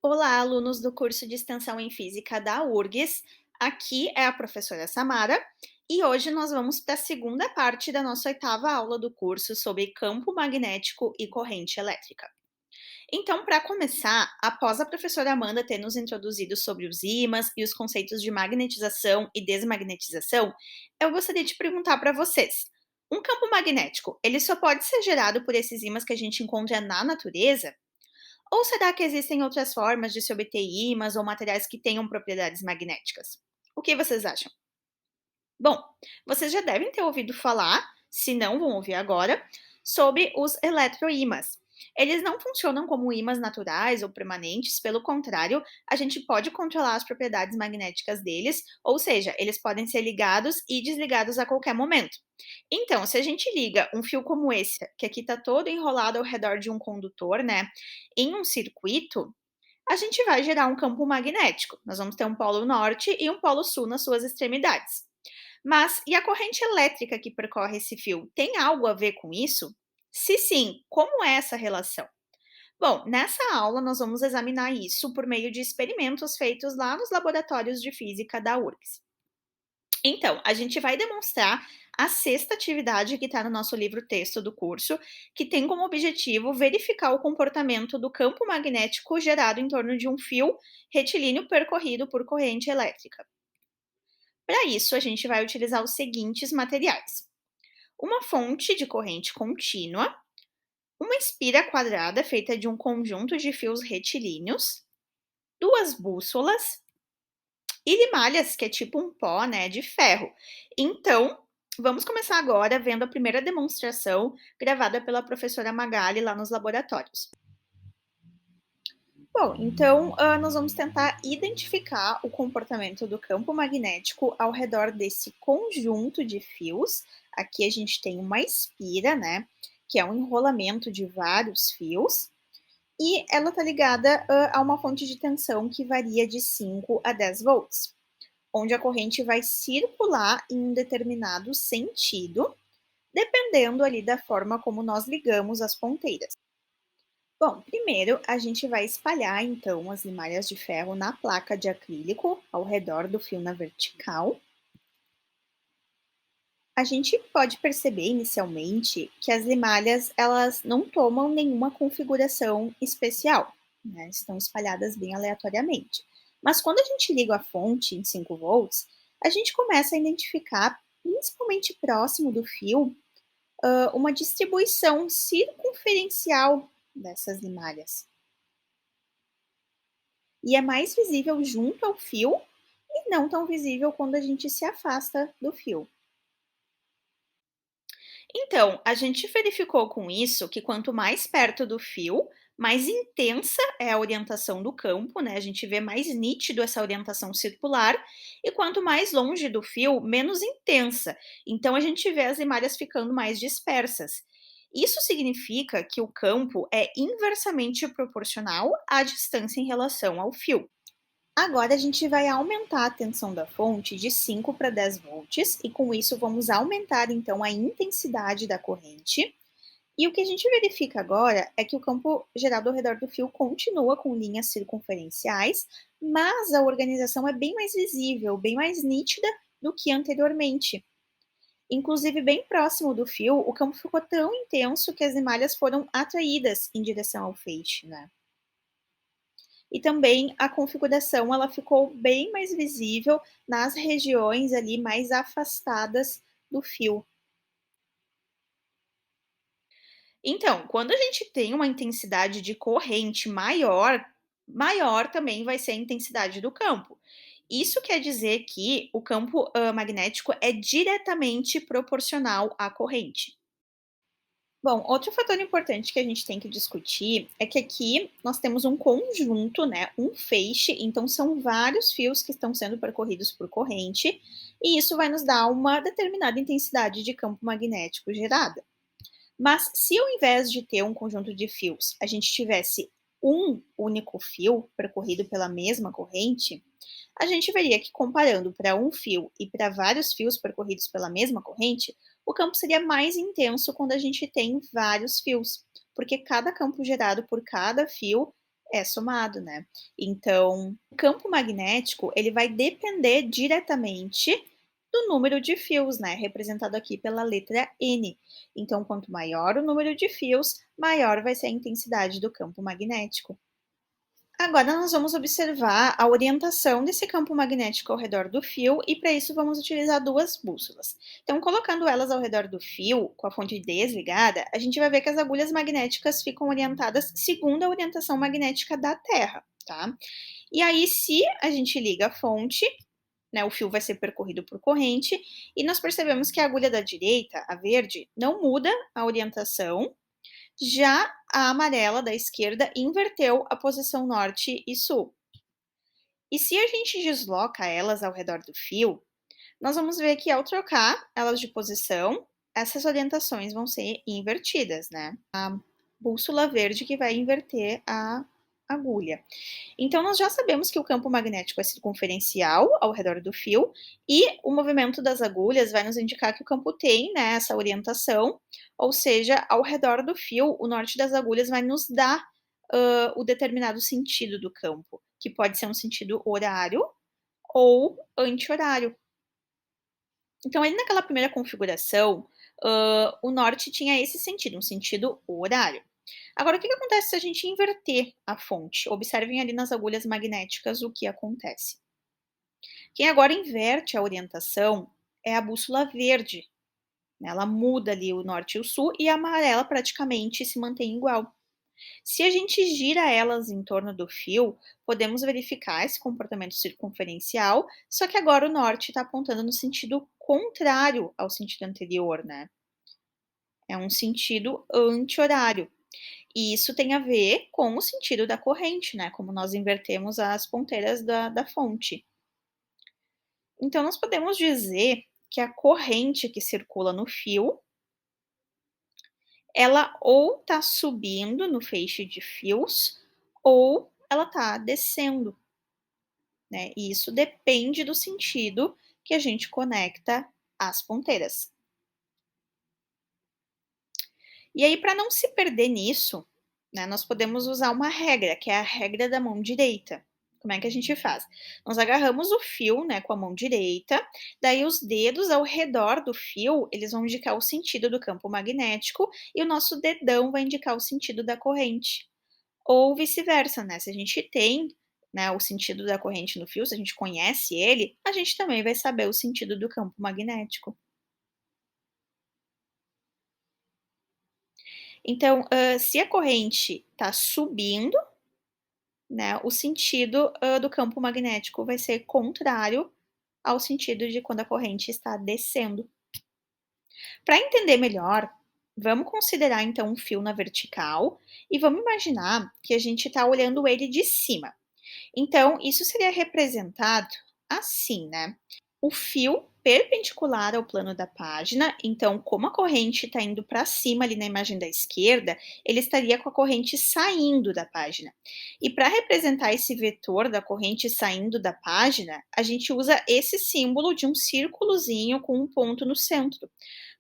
Olá, alunos do curso de Extensão em Física da URGS. Aqui é a professora Samara e hoje nós vamos para a segunda parte da nossa oitava aula do curso sobre campo magnético e corrente elétrica. Então, para começar, após a professora Amanda ter nos introduzido sobre os ímãs e os conceitos de magnetização e desmagnetização, eu gostaria de perguntar para vocês: um campo magnético, ele só pode ser gerado por esses ímãs que a gente encontra na natureza? Ou será que existem outras formas de se obter ímãs ou materiais que tenham propriedades magnéticas? O que vocês acham? Bom, vocês já devem ter ouvido falar, se não vão ouvir agora, sobre os eletroímãs. Eles não funcionam como ímãs naturais ou permanentes, pelo contrário, a gente pode controlar as propriedades magnéticas deles, ou seja, eles podem ser ligados e desligados a qualquer momento. Então, se a gente liga um fio como esse, que aqui está todo enrolado ao redor de um condutor, né, em um circuito, a gente vai gerar um campo magnético. Nós vamos ter um polo norte e um polo sul nas suas extremidades. Mas e a corrente elétrica que percorre esse fio tem algo a ver com isso? Se sim, como é essa relação? Bom, nessa aula nós vamos examinar isso por meio de experimentos feitos lá nos laboratórios de física da URGS. Então, a gente vai demonstrar a sexta atividade que está no nosso livro-texto do curso, que tem como objetivo verificar o comportamento do campo magnético gerado em torno de um fio retilíneo percorrido por corrente elétrica. Para isso, a gente vai utilizar os seguintes materiais: uma fonte de corrente contínua, uma espira quadrada feita de um conjunto de fios retilíneos, duas bússolas e limalhas, que é tipo um pó, né, de ferro. Então, vamos começar agora vendo a primeira demonstração gravada pela professora Magali lá nos laboratórios. Bom, então nós vamos tentar identificar o comportamento do campo magnético ao redor desse conjunto de fios. Aqui a gente tem uma espira, né, que é um enrolamento de vários fios, e ela está ligada a uma fonte de tensão que varia de 5 a 10 volts, onde a corrente vai circular em um determinado sentido, dependendo ali da forma como nós ligamos as ponteiras. Bom, primeiro a gente vai espalhar então as limalhas de ferro na placa de acrílico ao redor do fio na vertical. A gente pode perceber inicialmente que as limalhas elas não tomam nenhuma configuração especial, né? Estão espalhadas bem aleatoriamente. Mas quando a gente liga a fonte em 5 volts, a gente começa a identificar, principalmente próximo do fio, uma distribuição circunferencial dessas limalhas. E é mais visível junto ao fio e não tão visível quando a gente se afasta do fio. Então, a gente verificou com isso que quanto mais perto do fio, mais intensa é a orientação do campo, né? A gente vê mais nítido essa orientação circular, e quanto mais longe do fio, menos intensa. Então, a gente vê as limalhas ficando mais dispersas. Isso significa que o campo é inversamente proporcional à distância em relação ao fio. Agora a gente vai aumentar a tensão da fonte de 5 para 10 volts e com isso vamos aumentar então a intensidade da corrente. E o que a gente verifica agora é que o campo gerado ao redor do fio continua com linhas circunferenciais, mas a organização é bem mais visível, bem mais nítida do que anteriormente. Inclusive, bem próximo do fio, o campo ficou tão intenso que as limalhas foram atraídas em direção ao feixe, né? E também a configuração ela ficou bem mais visível nas regiões ali mais afastadas do fio. Então, quando a gente tem uma intensidade de corrente maior, maior também vai ser a intensidade do campo. Isso quer dizer que o campo magnético é diretamente proporcional à corrente. Bom, outro fator importante que a gente tem que discutir é que aqui nós temos um conjunto, né, um feixe, então são vários fios que estão sendo percorridos por corrente, e isso vai nos dar uma determinada intensidade de campo magnético gerada. Mas se ao invés de ter um conjunto de fios, a gente tivesse um único fio percorrido pela mesma corrente, a gente veria que comparando para um fio e para vários fios percorridos pela mesma corrente, o campo seria mais intenso quando a gente tem vários fios, porque cada campo gerado por cada fio é somado, né. Então, o campo magnético, ele vai depender diretamente do número de fios, né, representado aqui pela letra N. Então, quanto maior o número de fios, maior vai ser a intensidade do campo magnético. Agora nós vamos observar a orientação desse campo magnético ao redor do fio e para isso vamos utilizar duas bússolas. Então, colocando elas ao redor do fio, com a fonte desligada, a gente vai ver que as agulhas magnéticas ficam orientadas segundo a orientação magnética da Terra, tá? E aí, se a gente liga a fonte, né, o fio vai ser percorrido por corrente e nós percebemos que a agulha da direita, a verde, não muda a orientação, já a amarela da esquerda inverteu a posição norte e sul. E se a gente desloca elas ao redor do fio, nós vamos ver que ao trocar elas de posição, essas orientações vão ser invertidas, né? A bússola verde que vai inverter a agulha. Então, nós já sabemos que o campo magnético é circunferencial ao redor do fio e o movimento das agulhas vai nos indicar que o campo tem, né, essa orientação, ou seja, ao redor do fio, o norte das agulhas vai nos dar o determinado sentido do campo, que pode ser um sentido horário ou anti-horário. Então, ali naquela primeira configuração, o norte tinha esse sentido, um sentido horário. Agora, o que acontece se a gente inverter a fonte? Observem ali nas agulhas magnéticas o que acontece. Quem agora inverte a orientação é a bússola verde, né? Ela muda ali o norte e o sul e a amarela praticamente se mantém igual. Se a gente gira elas em torno do fio, podemos verificar esse comportamento circunferencial, só que agora o norte está apontando no sentido contrário ao sentido anterior, né? É um sentido anti-horário. E isso tem a ver com o sentido da corrente, né? Como nós invertemos as ponteiras da fonte. Então, nós podemos dizer que a corrente que circula no fio, ela ou está subindo no feixe de fios, ou ela está descendo, né? E isso depende do sentido que a gente conecta as ponteiras. E aí, para não se perder nisso, né, nós podemos usar uma regra, que é a regra da mão direita. Como é que a gente faz? Nós agarramos o fio, né, com a mão direita, daí os dedos ao redor do fio, eles vão indicar o sentido do campo magnético e o nosso dedão vai indicar o sentido da corrente. Ou vice-versa, né? Se a gente tem, né, o sentido da corrente no fio, se a gente conhece ele, a gente também vai saber o sentido do campo magnético. Então, se a corrente está subindo, né, o sentido do campo magnético vai ser contrário ao sentido de quando a corrente está descendo. Para entender melhor, vamos considerar então um fio na vertical e vamos imaginar que a gente está olhando ele de cima. Então, isso seria representado assim, né? O fio perpendicular ao plano da página, então, como a corrente está indo para cima ali na imagem da esquerda, ele estaria com a corrente saindo da página. E para representar esse vetor da corrente saindo da página, a gente usa esse símbolo de um círculozinho com um ponto no centro.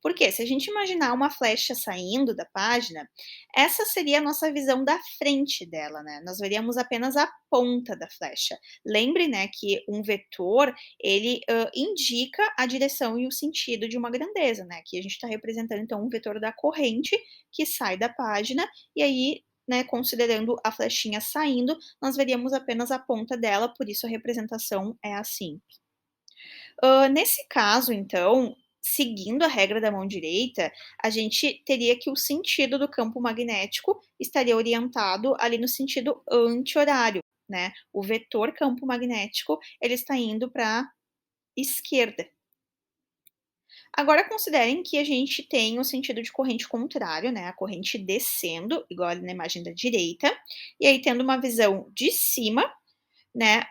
Porque se a gente imaginar uma flecha saindo da página, essa seria a nossa visão da frente dela, né? Nós veríamos apenas a ponta da flecha. Lembre, né, que um vetor ele indica a direção e o sentido de uma grandeza, né? Aqui a gente está representando então um vetor da corrente que sai da página e aí, né, considerando a flechinha saindo, nós veríamos apenas a ponta dela, por isso a representação é assim. Nesse caso, então, seguindo a regra da mão direita, a gente teria que o sentido do campo magnético estaria orientado ali no sentido anti-horário, né? O vetor campo magnético, ele está indo para esquerda. Agora considerem que a gente tem o sentido de corrente contrário, né? A corrente descendo, igual ali na imagem da direita, e aí tendo uma visão de cima, né?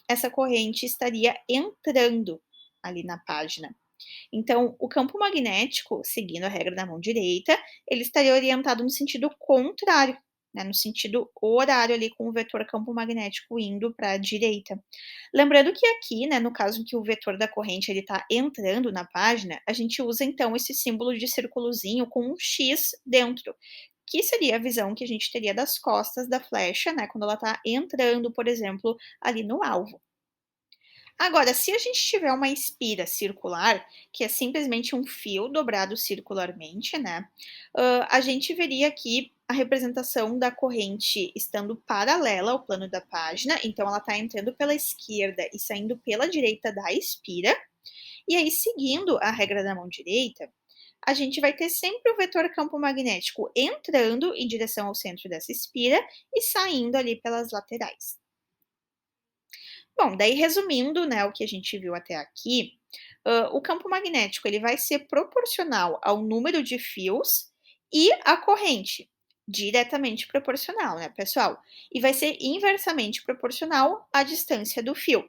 Essa corrente estaria entrando ali na página. Então, o campo magnético, seguindo a regra da mão direita, ele estaria orientado no sentido contrário, né, no sentido horário ali com o vetor campo magnético indo para a direita. Lembrando que aqui, né, no caso em que o vetor da corrente ele está entrando na página, a gente usa então esse símbolo de círculozinho com um X dentro, que seria a visão que a gente teria das costas da flecha, né, quando ela está entrando, por exemplo, ali no alvo. Agora, se a gente tiver uma espira circular, que é simplesmente um fio dobrado circularmente, né, a gente veria aqui a representação da corrente estando paralela ao plano da página, então ela está entrando pela esquerda e saindo pela direita da espira, e aí seguindo a regra da mão direita, a gente vai ter sempre o vetor campo magnético entrando em direção ao centro dessa espira e saindo ali pelas laterais. Bom, daí resumindo, né, o que a gente viu até aqui, o campo magnético ele vai ser proporcional ao número de fios e à corrente, diretamente proporcional, né, pessoal? E vai ser inversamente proporcional à distância do fio.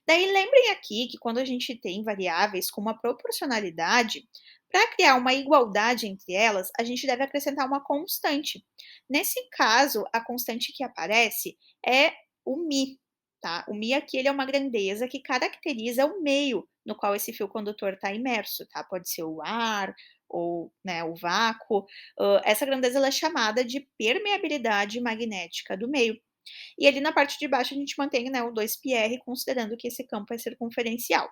Daí lembrem aqui que quando a gente tem variáveis com uma proporcionalidade, para criar uma igualdade entre elas, a gente deve acrescentar uma constante. Nesse caso, a constante que aparece é o μ, tá? O Mi aqui ele é uma grandeza que caracteriza o meio no qual esse fio condutor está imerso, tá? Pode ser o ar ou, né, o vácuo. Essa grandeza ela é chamada de permeabilidade magnética do meio. E ali na parte de baixo a gente mantém, né, o 2πr, considerando que esse campo é circunferencial.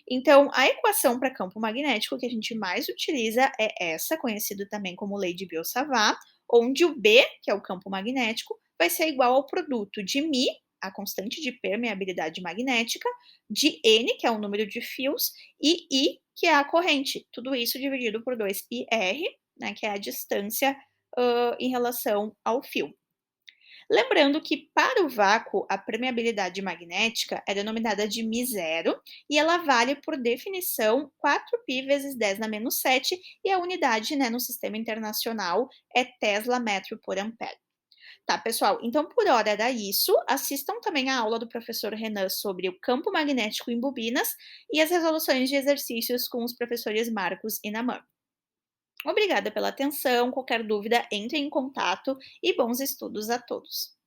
Então, a equação para campo magnético que a gente mais utiliza é essa, conhecida também como lei de Biot-Savart, onde o B, que é o campo magnético, vai ser igual ao produto de μ, a constante de permeabilidade magnética, de N, que é o número de fios, e I, que é a corrente. Tudo isso dividido por 2πr, né, que é a distância em relação ao fio. Lembrando que para o vácuo, a permeabilidade magnética é denominada de μ0 e ela vale, por definição, 4π vezes 10 na menos 7 e a unidade, né, no sistema internacional é Tesla metro por ampere. Tá, pessoal, então por hora era isso. Assistam também a aula do professor Renan sobre o campo magnético em bobinas e as resoluções de exercícios com os professores Marcos e Naman. Obrigada pela atenção. Qualquer dúvida, entre em contato e bons estudos a todos.